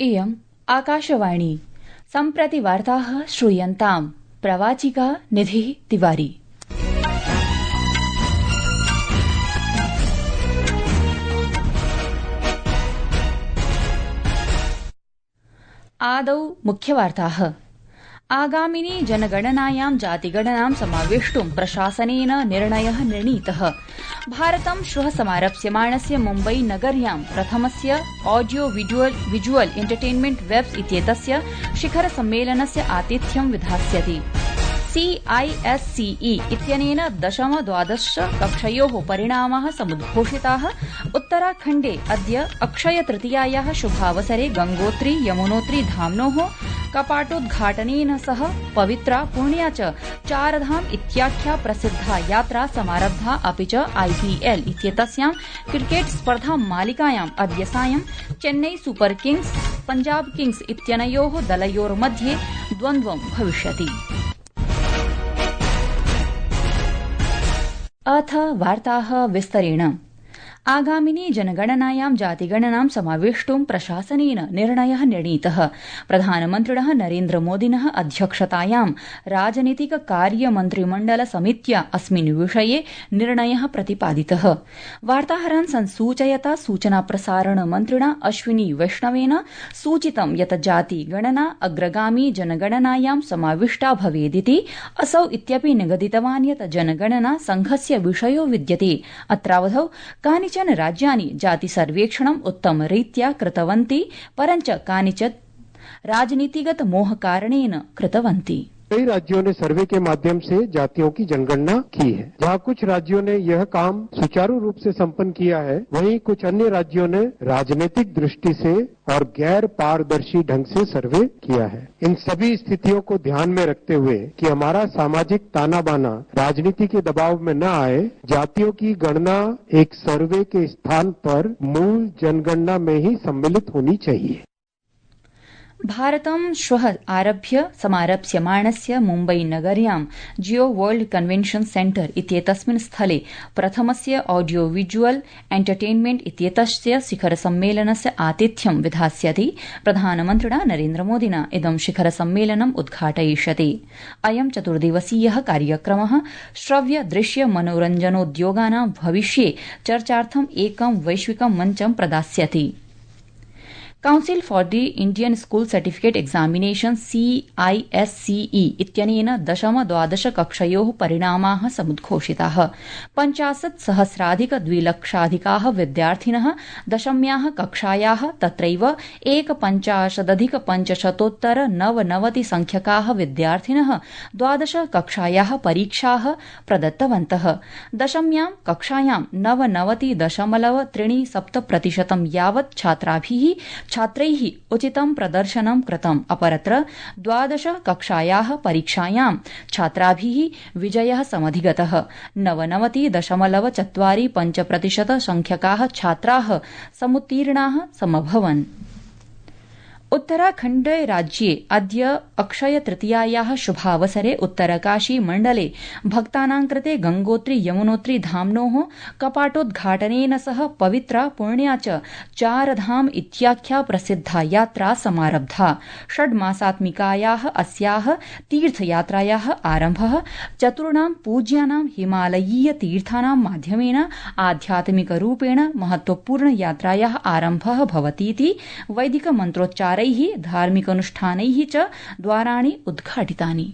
इयम् आकाशवाणी सम्प्रति वार्ताः श्रूयन्ताम् प्रवाचिका निधिः तिवारी। आदौ मुख्यवार्ताः। आगामिनी जनगणनायां जातिगणनां समावेष्टुं प्रशासनेन निर्णयः निर्णीतः। भारतं श्वः समारप्स्यमाणस्य मुम्बई नगर्यां प्रथमस्य ऑडियो विजुअल एंटरटेनमेंट वेब्स इत्येतस्य शिखर सम्मेलनस्य आतिथ्यं विधास्यति। CISCE इत्यनेन 10-12 कक्षयोः परिणामाः समुद्घोषिताः। उत्तराखण्डे अद्य अक्षय तृतीयायाः शुभावसरे गंगोत्री यमुनोत्री धाम्नोः कपाटोद्घाटनेन सह पवित्रा पुण्या च चारधाम इत्याख्या प्रसिद्धा यात्रा समारब्धा। अपि च IPL इत्येतस्यां क्रिकेट स्पर्धा मालिकायाम् अद्य सायं Chennai super Kings Punjab Kings इत्यनयोः दलयोर्मध्ये द्वन्द्वं भविष्यति। अथ वार्ताः विस्तरेण। आगामिनी जनगणनायां जातिगणनां समावेष्टुं प्रशासनेन निर्णयः निर्णीतः। प्रधानमन्त्रिणः नरेन्द्रमोदिनः अध्यक्षतायां राजनीतिक कार्य मन्त्रिमण्डल समित्या अस्मिन् विषये निर्णयः प्रतिपादितः। वार्ताहरान् संसूचयता सूचना प्रसारण मन्त्रिणा अश्विनी वैष्णवेन सूचितं यत् जातिगणना अग्रगामी जनगणनायां समाविष्टा भवेदिति। असौ इत्यपि निगदितवान् यत् जनगणना संघस्य विषयो विद्यते। अत्रावधौ कानिचन राज्यानि जाति सर्वेक्षणम् उत्तमरीत्या कृतवन्ति, परञ्च कानिचित् राजनीतिगत मोहकारणेन कृतवन्ति। कई राज्यों ने सर्वे के माध्यम से जातियों की जनगणना की है। जहां कुछ राज्यों ने यह काम सुचारू रूप से संपन्न किया है, वहीं कुछ अन्य राज्यों ने राजनीतिक दृष्टि से और गैर पारदर्शी ढंग से सर्वे किया है। इन सभी स्थितियों को ध्यान में रखते हुए कि हमारा सामाजिक ताना बाना राजनीति के दबाव में न आए, जातियों की गणना एक सर्वे के स्थान पर मूल जनगणना में ही सम्मिलित होनी चाहिए। भारतं श्वः आरभ्य समारप्स्यमाणस्य मुम्बई नगर्यां जियो वर्ल्ड कन्वेन्शन सेन्टर इत्येतस्मिन् स्थले प्रथमस्य ऑडियो विजुअल एंटरटेनमेंट इत्येतस्य शिखर सम्मेलनस्य आतिथ्यं विधास्यति। प्रधानमन्त्रिणा नरेन्द्रमोदिना इदं शिखर सम्मेलनम् उद्घाटयिष्यति। अयं चतुर्दिवसीयः कार्यक्रमः श्रव्य दृश्य मनोरञ्जनोद्योगानां भविष्ये चर्चार्थम् एकं वैश्विकं मञ्चं प्रदास्यति। Council for the Indian school certificate examination CISCE इत्यनेन 10-12 कक्षयोः परिणामाः समुद्घोषिताः। 50,000-2,00,000 विद्यार्थिनः दशम्याः कक्षायाः तत्रैव 1,50,599 संख्यकाः विद्यार्थिनः द्वादश कक्षायाः परीक्षाः प्रदत्तवन्तः। दशम्यां कक्षायां 99.37% यावत् छात्रैः उचितं प्रदर्शनं कृतम्। अपरत्र द्वादश कक्षायाः परीक्षायां छात्राभिः विजयः समधिगतः। 99.45% संख्यकाः छात्राः समुत्तीर्णाः समभवन्। उत्तराखण्डे राज्ये अद्य अक्षय तृतीयायाः शुभावसरे उत्तरकाशी मण्डले भक्तानां कृते गंगोत्री यमुनोत्री धाम्नोः कपाटोद्घाटनेन सह पवित्रा पुण्या च चारधाम इत्याख्या प्रसिद्धा यात्रा समारब्धा। षड्मासात्मिकायाः अस्याः तीर्थयात्रायाः आरम्भः चतुर्णां पूज्यानां हिमालयीय तीर्थानां माध्यमेन आध्यात्मिकरूपेण महत्वपूर्ण यात्रायाः आरम्भः भवतीति वैदिक मन्त्रोच्चार धार्मिकानुष्ठानैः च द्वाराणि उद्घाटितानि।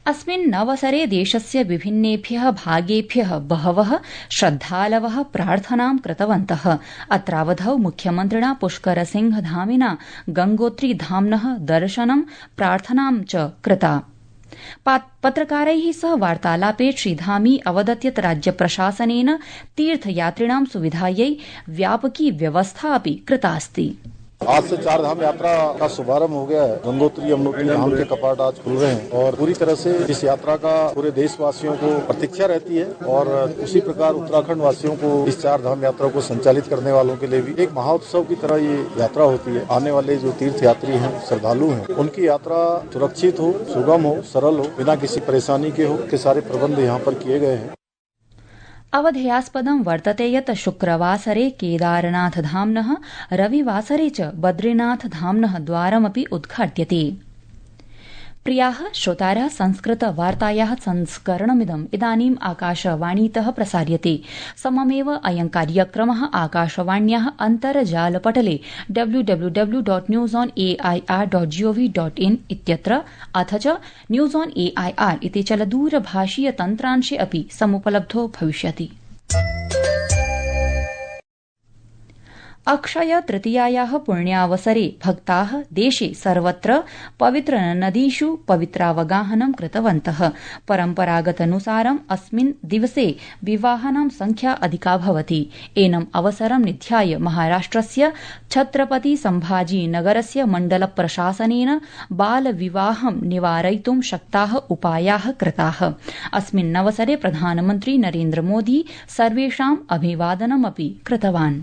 अस्मिन् अवसरे देशस्य विभिन्नेभ्यः भागेभ्यः बहवः श्रद्धालवः प्रार्थनां कृतवन्तः। अत्रावधौ मुख्यमन्त्रिणा पुष्करसिंह धामिना गंगोत्री धाम्नः दर्शनं प्रार्थनां च कृता। पत्रकारैः सह वार्तालापे श्रीधामी अवदत् यत् राज्यप्रशासनेन तीर्थयात्रिणां सुविधायै व्यापकी व्यवस्था अपि कृतास्ति। आज से 4 धाम यात्रा का शुभारंभ हो गया है। गंगोत्री यमुनोत्री धाम के कपाट आज खुल रहे हैं और पूरी तरह से इस यात्रा का पूरे देशवासियों को प्रतीक्षा रहती है और उसी प्रकार उत्तराखंड वासियों को इस 4 धाम यात्रा को संचालित करने वालों के लिए भी एक महाउत्सव की तरह ये यात्रा होती है। आने वाले जो तीर्थ यात्री हैं, श्रद्धालु हैं, उनकी यात्रा सुरक्षित हो, सुगम हो, सरल हो, बिना किसी परेशानी के हो, के सारे प्रबंध यहाँ पर किए गए हैं। अवधेयास्पदं वर्तते यत् शुक्रवासरे केदारनाथधाम्नः रविवासरे च बद्रीनाथधाम्नः द्वारमपि उद्घाट्यते। प्रियाः श्रोतारः, संस्कृतवार्तायाः संस्करणमिदम् इदानीम् आकाशवाणीतः प्रसार्यते। सममेव अयं कार्यक्रमः आकाशवाण्याः अन्तर्जालपटले www.newsonair.gov.in इत्यत्र अथ च न्यूज़ ऑन AIR इति चलदूरभाषीय तन्त्रांशे अपि समुपलब्धो भविष्यति। अक्षय तृतीयायाः पुण्यावसरे भक्ताः देशे सर्वत्र पवित्र नदीषु पवित्रावगाहनं कृतवन्तः। परम्परागतानुसारम् अस्मिन् दिवसे विवाहानां संख्या अधिका भवति। एनम् अवसरं निध्याय महाराष्ट्रस्य छत्रपति संभाजीनगरस्य मण्डल प्रशासनेन बालविवाहं निवारयितुं शक्ताः उपायाः कृताः। अस्मिन्नवसरे प्रधानमन्त्री नरेन्द्र मोदी सर्वेषाम् अभिवादनमपि कृतवान्।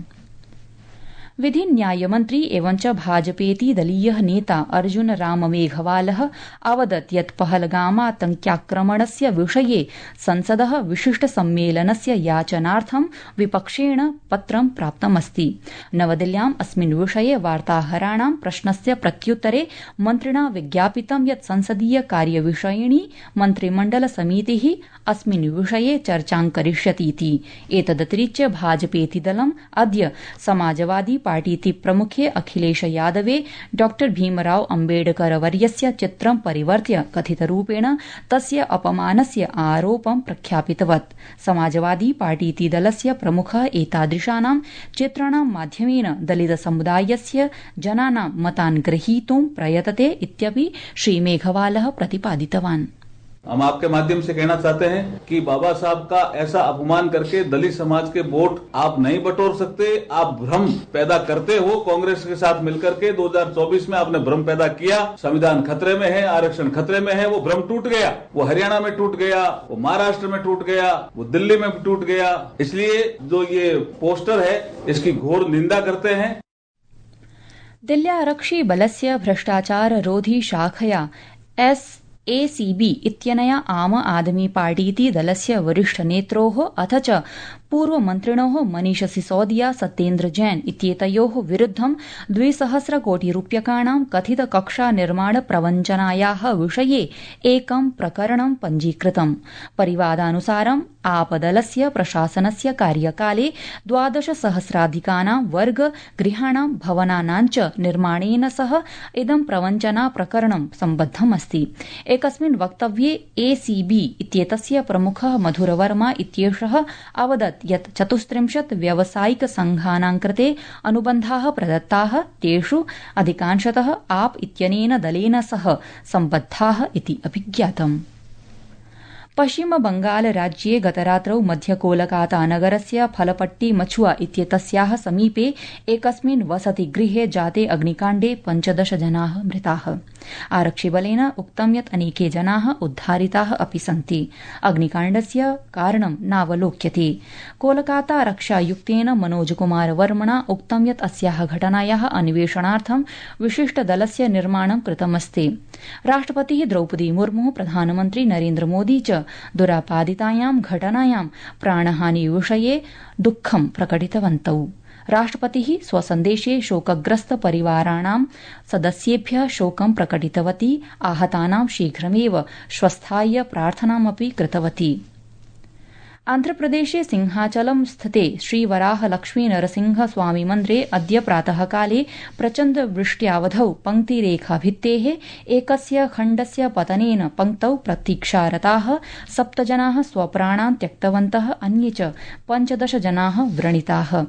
विधि न्यायमन्त्री एवञ्च भाजपेति दलीयः नेता अर्जुन राम मेघवालः अवदत् यत् पहलगामातङ्क्याक्रमणस्य विषये संसदः विशिष्ट सम्मेलनस्य याचनार्थं विपक्षेण पत्रं प्राप्तमस्ति। नवदिल्ल्याम् अस्मिन् विषये वार्ताहराणां प्रश्नस्य प्रत्युत्तरे मन्त्रिणा विज्ञापितं यत् संसदीय कार्यविषयिणी मन्त्रिमण्डल समितिः अस्मिन् विषये चर्चां करिष्यतीति। एतदतिरिच्य भाजपेति दलम् अद्य समाजवादी पार्टीति प्रमुखे अखिलेश यादवे डॉ भीमराव अम्बेडकर वर्यस्य चित्रं परिवर्त्य कथितरूपेण तस्य अपमानस्य आरोपं प्रख्यापितवत्। समाजवादी पार्टीति दलस्य प्रमुखः एतादृशानां चित्राणां माध्यमेन दलितसमुदायस्य जनानां मतान् ग्रहीतुं प्रयतते इत्यपि श्रीमेघवालः प्रतिपादितवान्। हम आपके माध्यम से कहना चाहते हैं कि बाबा साहब का ऐसा अपमान करके दलित समाज के वोट आप नहीं बटोर सकते। आप भ्रम पैदा करते हो। कांग्रेस के साथ मिलकर के 2024 में आपने भ्रम पैदा किया। संविधान खतरे में है, आरक्षण खतरे में है। वो भ्रम टूट गया। वो हरियाणा में टूट गया, वो महाराष्ट्र में टूट गया, वो दिल्ली में टूट गया। इसलिए जो ये पोस्टर है इसकी घोर निंदा करते हैं। दिल्ल्यारक्षि बलस्य भ्रष्टाचाररोधी शाखया ACB इत्यनया आम आदमी पार्टीति दलस्य वरिष्ठनेत्रोः अथ च पूर्वमन्त्रिणोः मनीष सिसोदिया सत्येन्द्र जैन इत्येतयोः विरुद्धं 200 कोटिरूप्यकाणां कथित कक्षा निर्माण प्रवञ्चनायाः विषये एकं प्रकरणं पञ्जीकृतम्। परिवादानुसारम् आपदलस्य प्रशासनस्य कार्यकाले 12,000 वर्गगृहाणां भवनानां च निर्माणेन सह इदं प्रवञ्चना प्रकरणं सम्बद्धमस्ति। एकस्मिन् वक्तव्ये ACB इत्येतस्य प्रमुखः मधुरवर्मा इत्येषः अवदत् यत् 34 व्यावसायिक संघानां कृते अनुबन्धाः प्रदत्ताः। तेषु अधिकांशतः आप इत्यनेन दलेन सह सम्बद्धाः इति अभिज्ञातम्। पश्चिम बंगाल राज्ये गतरात्रौ मध्य कोलकाता नगरस्य फलपट्टी मछुआ इत्येतस्याः समीपे एकस्मिन् वसतिगृहे जाते अग्निकाण्डे 15 जनाः मृताः। आरक्षिबलेन उक्तं यत् अनेके जनाः उद्धारिताः अपि सन्ति। अग्निकाण्डस्य कारणं नावलोक्यते। कोलकाता रक्षायुक्तेन मनोज कुमार वर्मणा उक्तं यत् अस्याः घटनायाः अन्वेषणार्थं विशिष्टदलस्य निर्माणं कृतमस्ति। राष्ट्रपतिः द्रौपदी मुर्मुः प्रधानमन्त्री नरेन्द्र मोदी च दुरापादितायां घटनायां प्राणहानि विषये दुःखं प्रकटितवन्तौ। राष्ट्रपतिः स्वसन्देशे शोकग्रस्त परिवाराणां सदस्येभ्यः शोकं प्रकटितवती। आहतानां शीघ्रमेव स्वस्थाय प्रार्थनामपि कृतवती। आन्ध्रप्रदेशे सिंहाचलं स्थिते श्रीवराह लक्ष्मी नरसिंह स्वामी मन्दिरे अद्य प्रातःकाले प्रचण्ड वृष्ट्यावधौ पङ्क्तिरेखाभित्तेः एकस्य खण्डस्य पतनेन पङ्क्तौ प्रतीक्षारताः 7 जनाः स्वप्राणान् त्यक्तवन्तः। अन्ये च 15 जनाः व्रणिताः।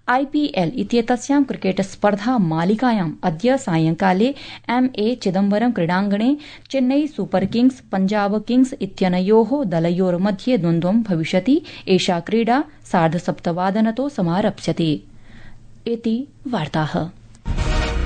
IPL इत्येतस्यां क्रिकेट स्पर्धा मालिकायाम् अद्य सायंकाले MA चिदम्बरम क्रीडाङ्गणे Chennai super Kings Punjab Kings इत्यनयोः दलयोर्मध्ये द्वन्द्वं भविष्यति। एषा क्रीडा 7:30 समारप्स्यते। इति वार्ताः।